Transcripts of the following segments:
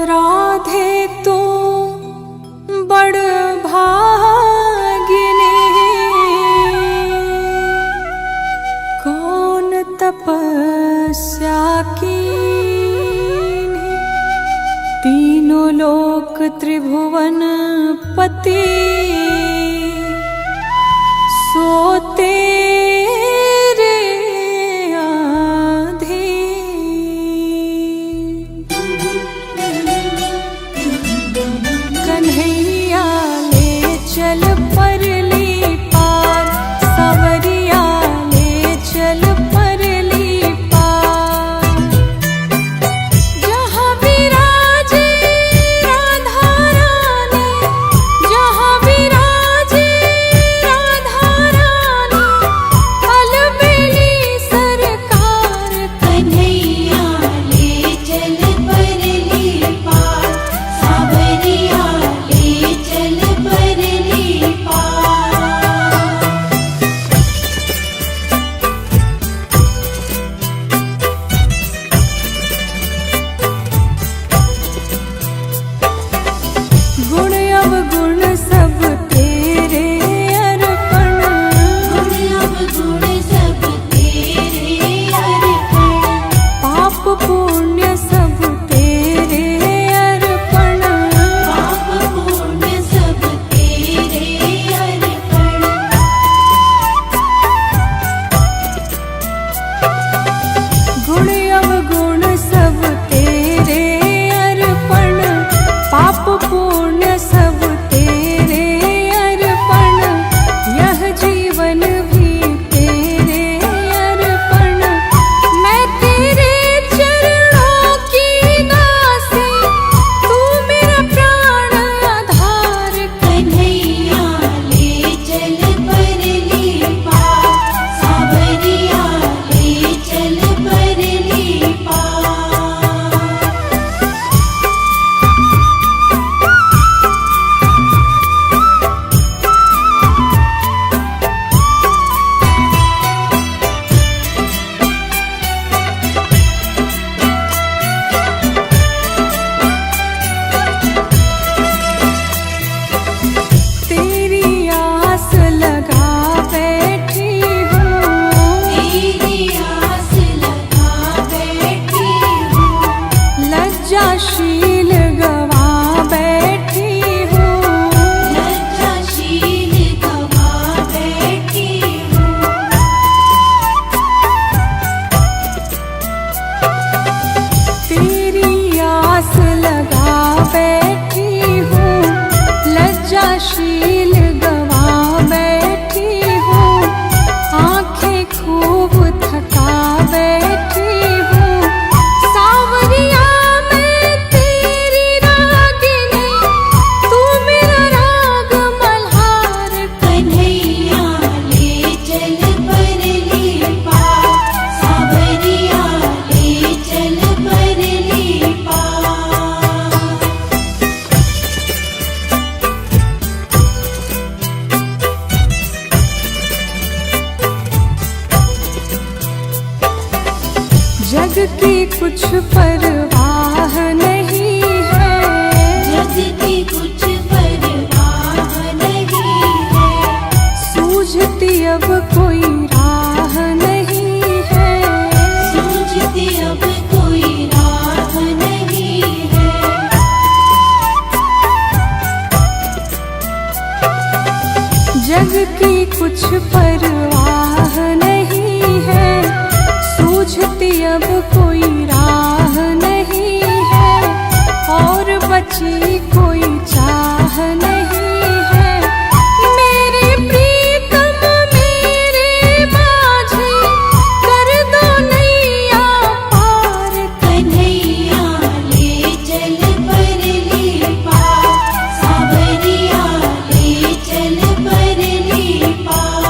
राधे तू बड़ भागिनी, कौन तपस्या कीन्ही, तीनों लोक त्रिभुवन पति सोते चल परली पार, सावरिया ले चल परली पार। जहाँ विराजे राधा रानी, जहाँ विराजे राधा रानी, अलबेली सरकार। कन्हैया ले चल परली पार, सावरिया ले चल परली पार। गुण अवगुण सब तेरे अर्पण, गुण अवगुण सब तेरे अर्पण, पाप पुण्य सब तेरे अर्पण। पाप पुण्य सब तेरे अर्पण। गुण अवगुण सब तेरे अर्पण, पाप पुण्य सब तेरे अर्पण। यह जीवन भी तेरे अर्पण, मैं तेरे चरणों की दासी, तू मेरा प्राण आधार। कन्हैया ले चल परली पार, सावरिया ले चल परली पार। तेरी आस लगा बैठी हूँ, तेरी आस लगा बैठी हूँ, लज्जाशील गवा बैठी हूँ। लज्जाशील गवा बैठी हूँ। तेरी आस लगा बैठी हूँ, लज्जाशील गवा बैठी हूँ। आंखें खूब थका बैठी हूँ, सावरिया मैं तेरी रागिनी, तू मेरा राग मल्हार। कन्हैया ले चल परली पार, सावरिया ले चल परली पार। जग की कुछ परवाह नहीं है, जग की कुछ परवाह नहीं है, सूझती अब कोई राह नहीं है। सूझती अब कोई राह नहीं है। जग की कुछ परवाह नहीं है, सूझती अब कोई राह नहीं है। और बची कोई चाह नहीं है, मेरे प्रीतम मेरे माझी, कर दो नैया पार। कन्हैया ले चल परली पार, सावरिया ले चल परली पार।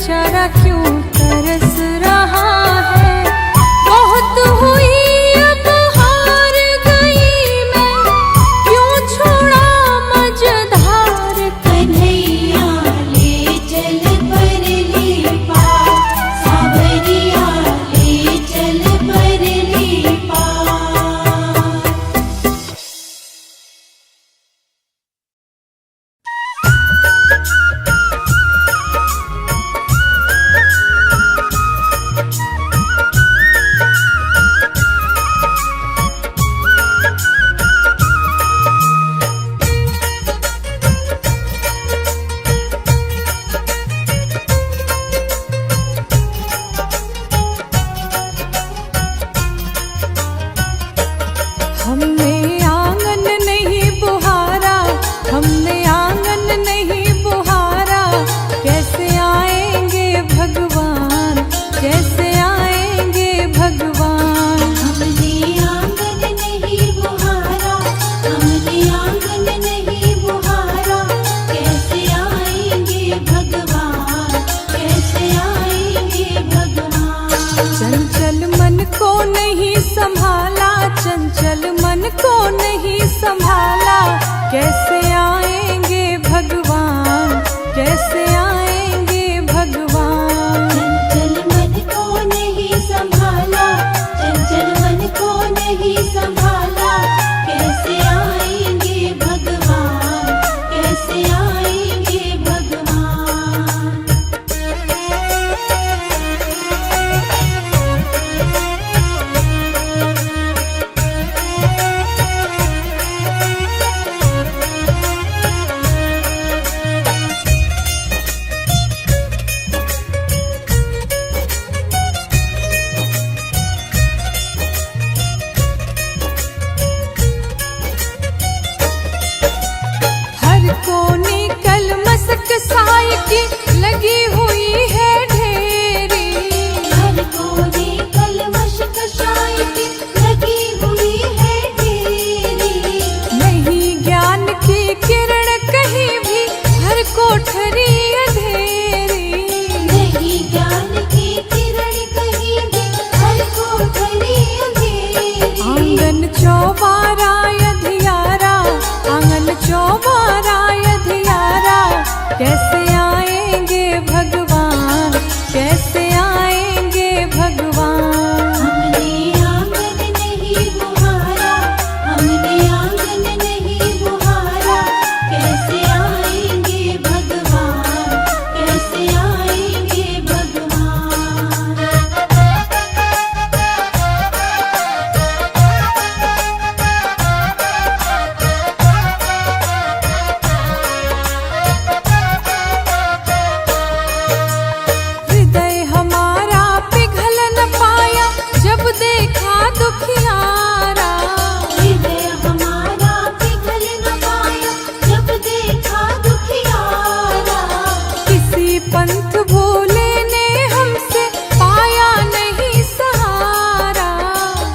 बेचारा क्यों तरस रहा है। बहुत हुई अब हार गई मैं, क्यों छोड़ा मझधार। कन्हैया ले चल परली पार, सावरिया ले चल परली पार। हमने आंगन नहीं बुहारा, हमने आंगन नहीं बुहारा, कैसे आएंगे भगवान, कैसे आएंगे भगवान। हमने आंगन नहीं बुहारा, हमने आंगन नहीं बुहारा, कैसे आएंगे भगवान, कैसे आएंगे भगवान। चंचल मन को नहीं संभाला, चंचल मन को नहीं संभाला, कैसे आएंगे भगवान, कैसे आएंगे भगवान। चंचल मन को नहीं संभाला, चंचल मन को नहीं संभाला, कैसे आएंगे भगवान, कैसे आएंगे भगवान। हर कोने कल मसक साई की लगी हुई है ढेरी, हर कोने कलमश कशाय की लगी हुई है ढेरी। नहीं ज्ञान की किरण कहीं भी, हर कोठरी अंधेरी। नहीं ज्ञान की किरण कहीं भी, हर कोठरी अंधेरी। आंगन चौबारा अधियारा, आंगन चौबारा अधियारा, कैसे आएंगे भगवान, कैसे आएंगे भगवान। हमने आंगन नहीं बुहारा, हमने आंगन नहीं बुहारा, कैसे आएंगे भगवान, कैसे आएंगे भगवान। हृदय हमारा पिघल न पाया, जब देखा दुखियारा। हृदय हमारा पिघल न पाया, जब देखा दुखियारा। किसी पंथ भोले ने हमसे पाया नहीं सहारा।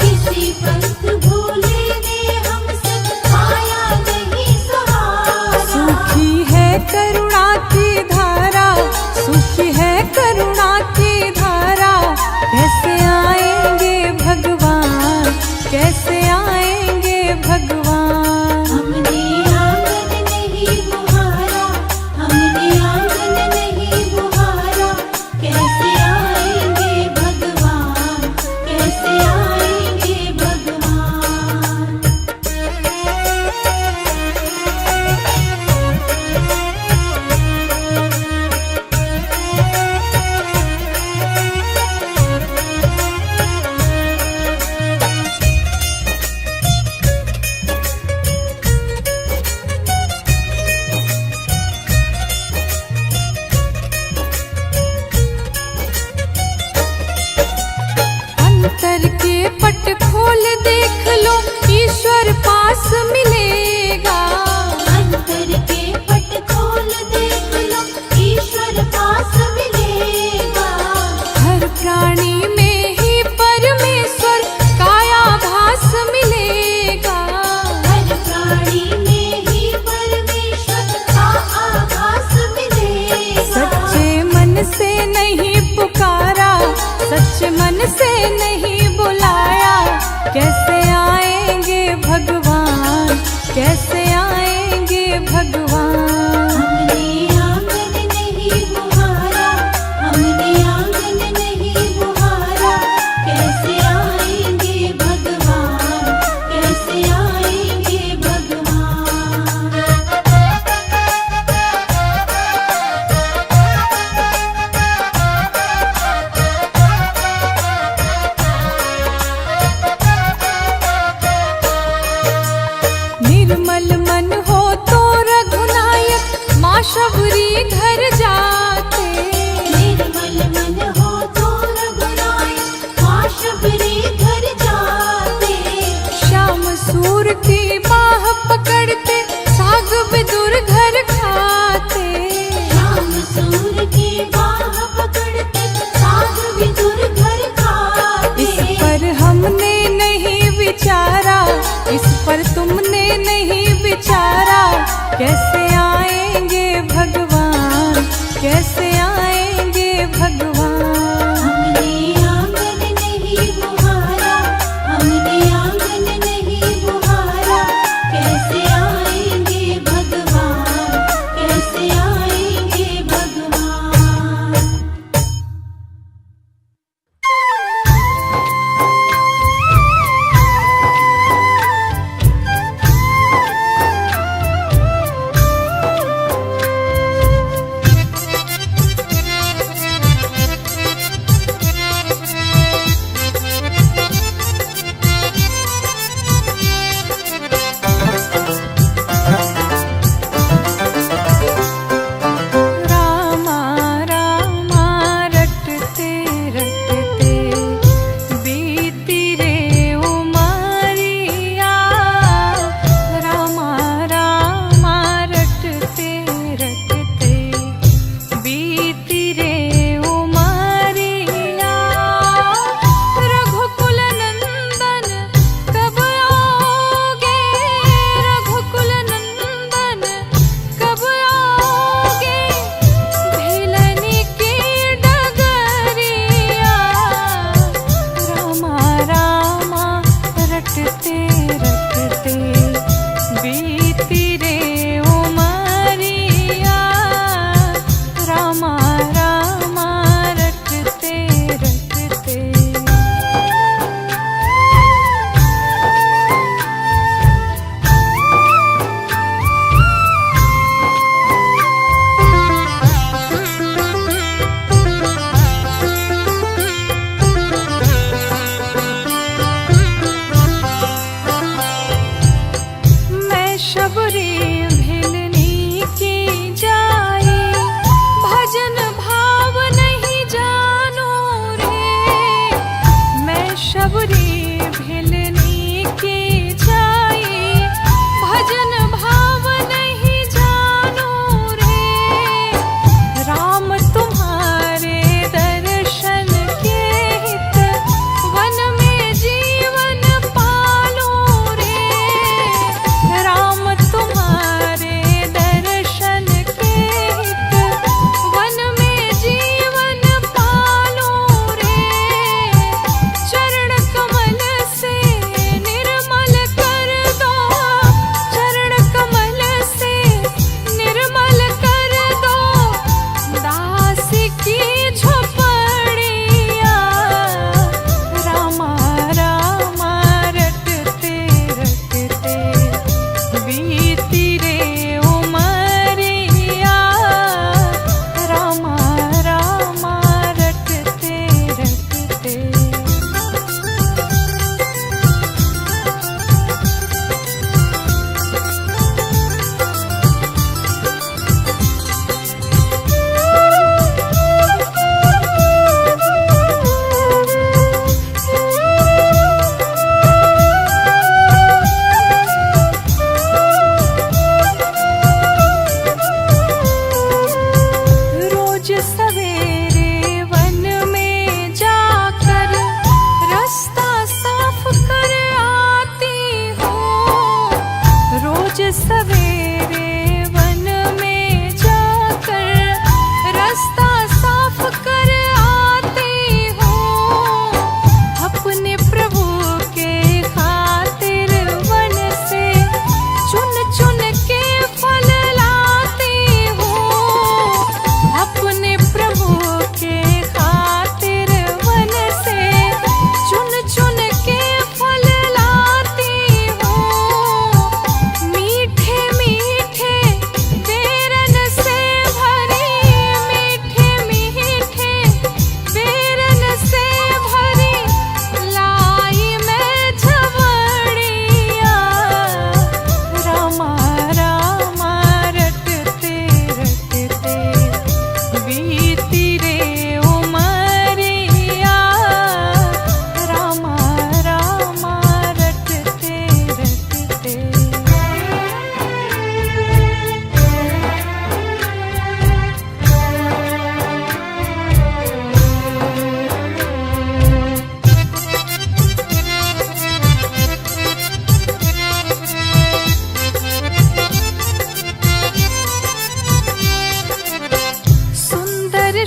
किसी पंथ भोले ने हमसे पाया नहीं सहारा। सूखी है करुणा की धारा, सूखी है करुणा की धारा, कैसे आएंगे भगवान, कैसे आएंगे भगवान। हमने आंगन नहीं बुहारा, हमने आंगन नहीं बुहारा, कैसे आएंगे भगवान, कैसे आएंगे भगवान। मन से नहीं बुलाया, कैसे आएंगे भगवान, कैसे आएंगे भगवान। हमने आंगन नहीं बुहारा, हमने आंगन नहीं बुहारा, कैसे आएंगे भगवान, कैसे आएंगे भगवान।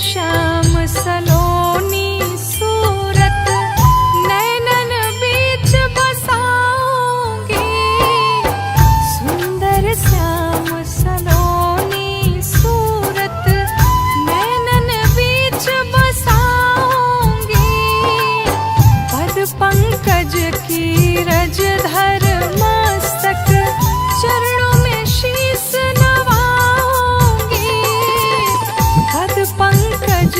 श्याम सलोनी सूरत नैनन बीच बसाऊंगी। सुंदर श्याम सलोनी सूरत नैनन बीच बसाऊंगी। पद पंकज की रज धर मस्तक चरणों में शीस नवाऊंगी। पद पंकज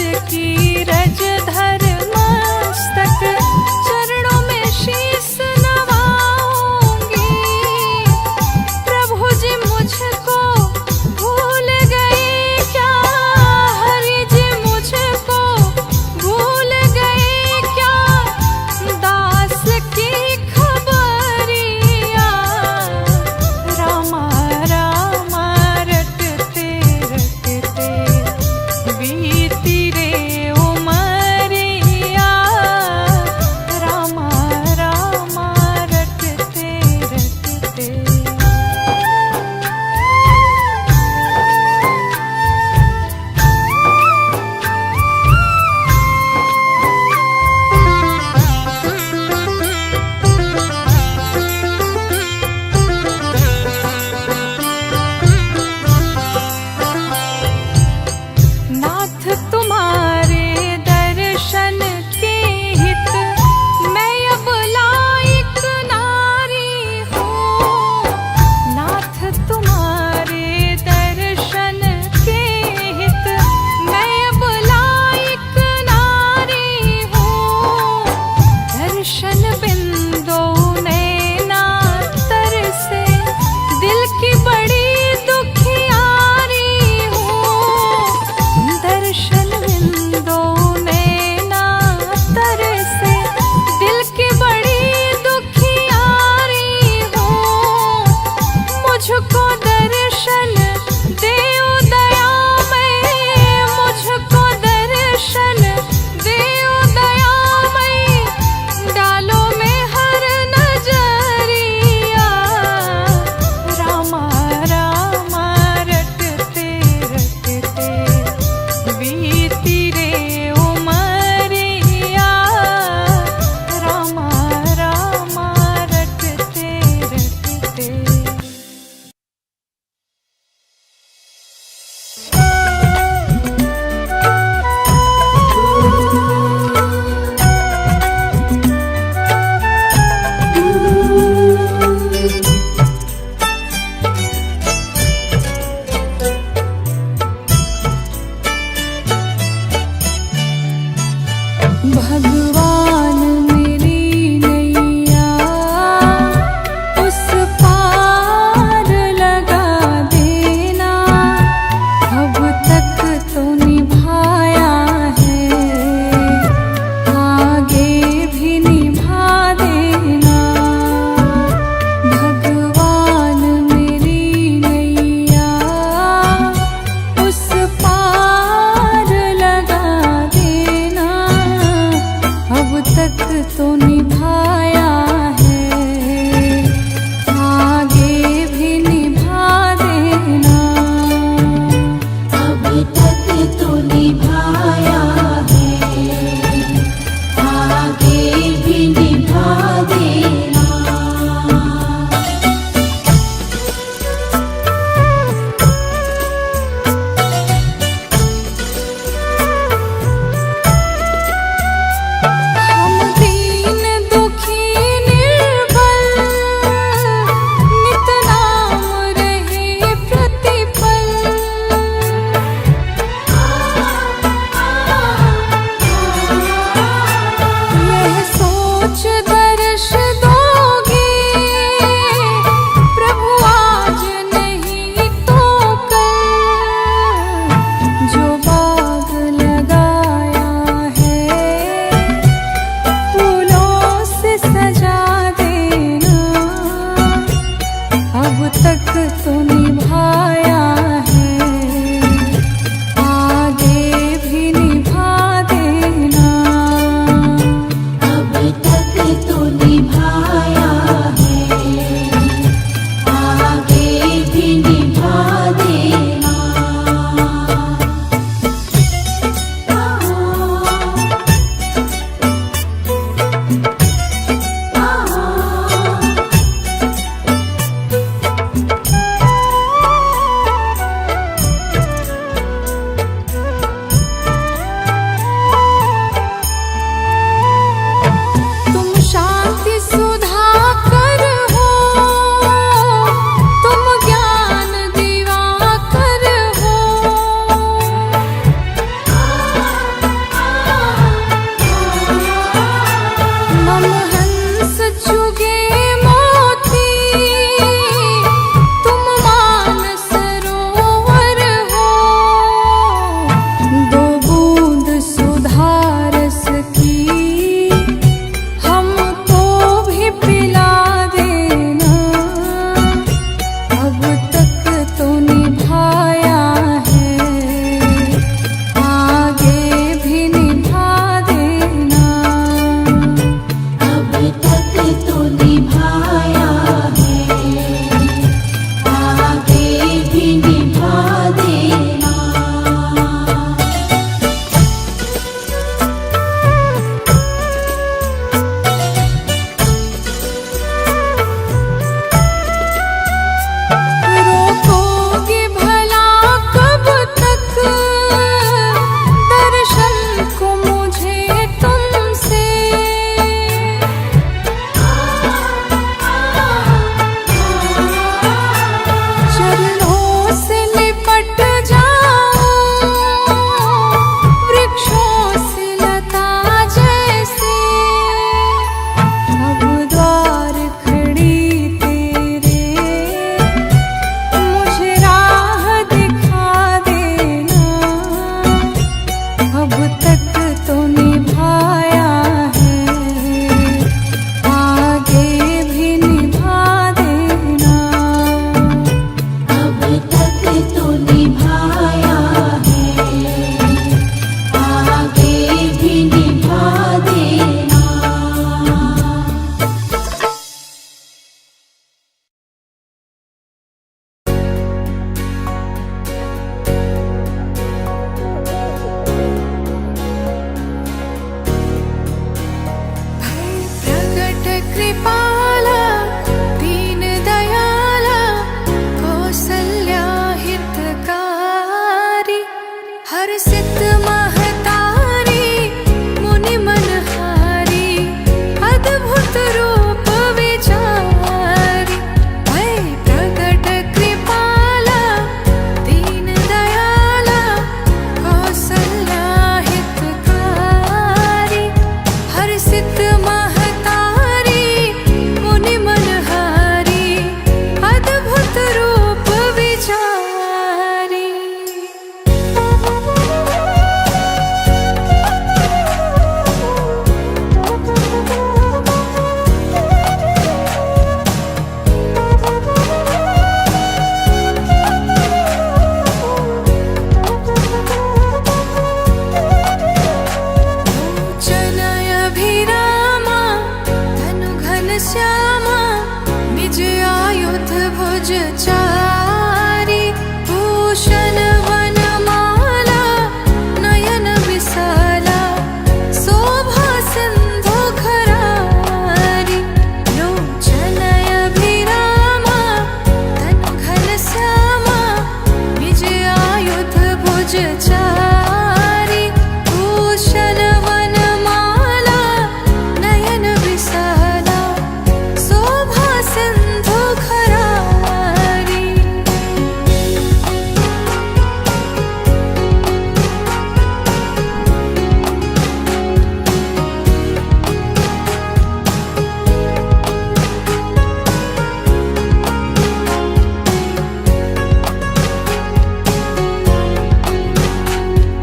हर्षित महतारी मुनि मनहारी अद्भुत रूप विचारी भय प्रगट कृपाला दीन दयाला कौसल्या हितकारी हर्षित महतारी मुनि मनहारी अद्भुत रूप विचारी। लोचनयभिरामा धनु घनश्यामा निज आयुध भुज चारी भूषण वनमाला नयन विशाला शोभा सिंधु खरारी लोचनयभिरामा धनु घनश्यामा निज आयुध भुज चारी भूषण वनमाला नयन विशाला शोभा सिंधु खरारी।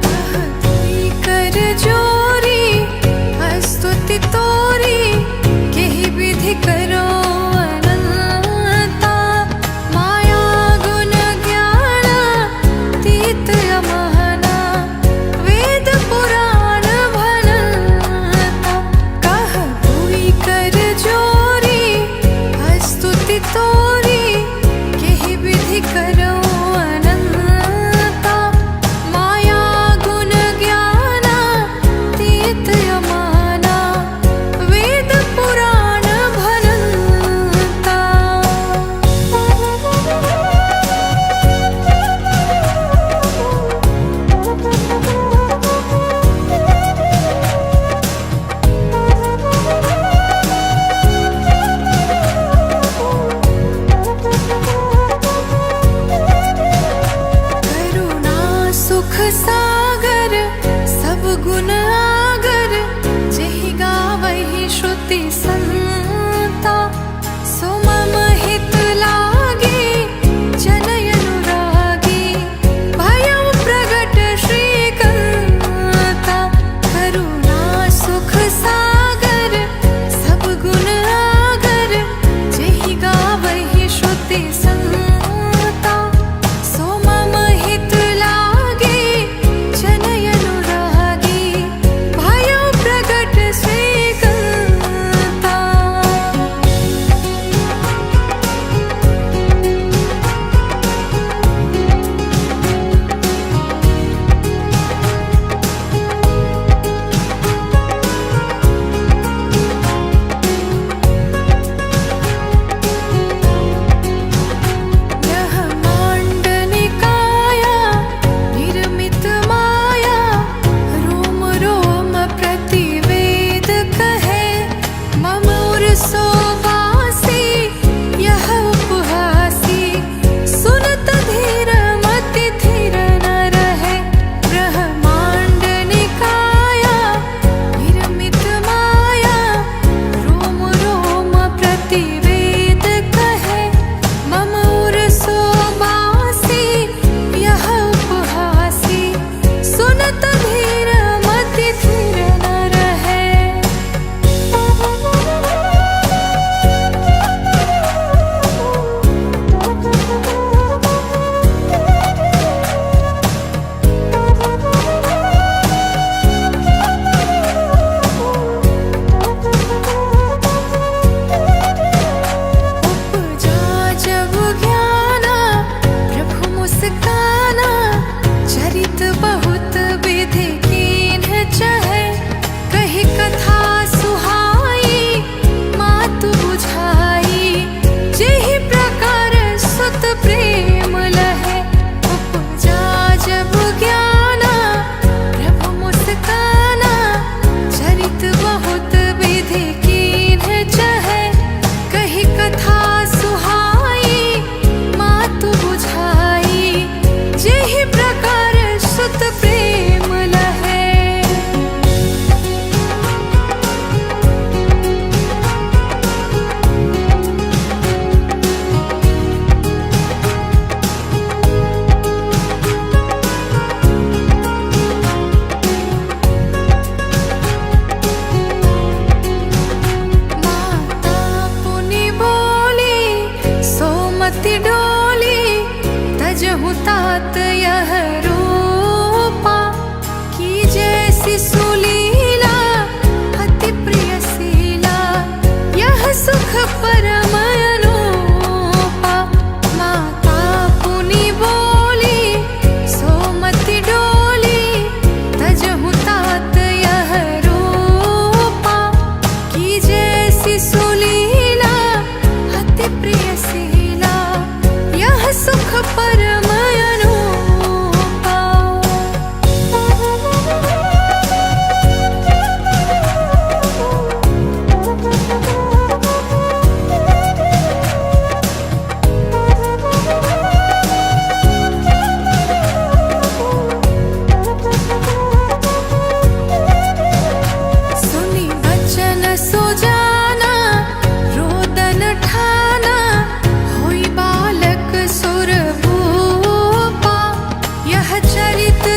कहतुई कर जोरी स्तुति तोरी केहि विधि करो अनंता माया गुण ज्ञान तीत अमहना वेद पुराण भनता कहतुई कर जोरी स्तुति तोरी केहि विधि करो अनंता माया गुण ज्ञान तीत अमाना वेद पुराण भनता।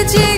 गरजे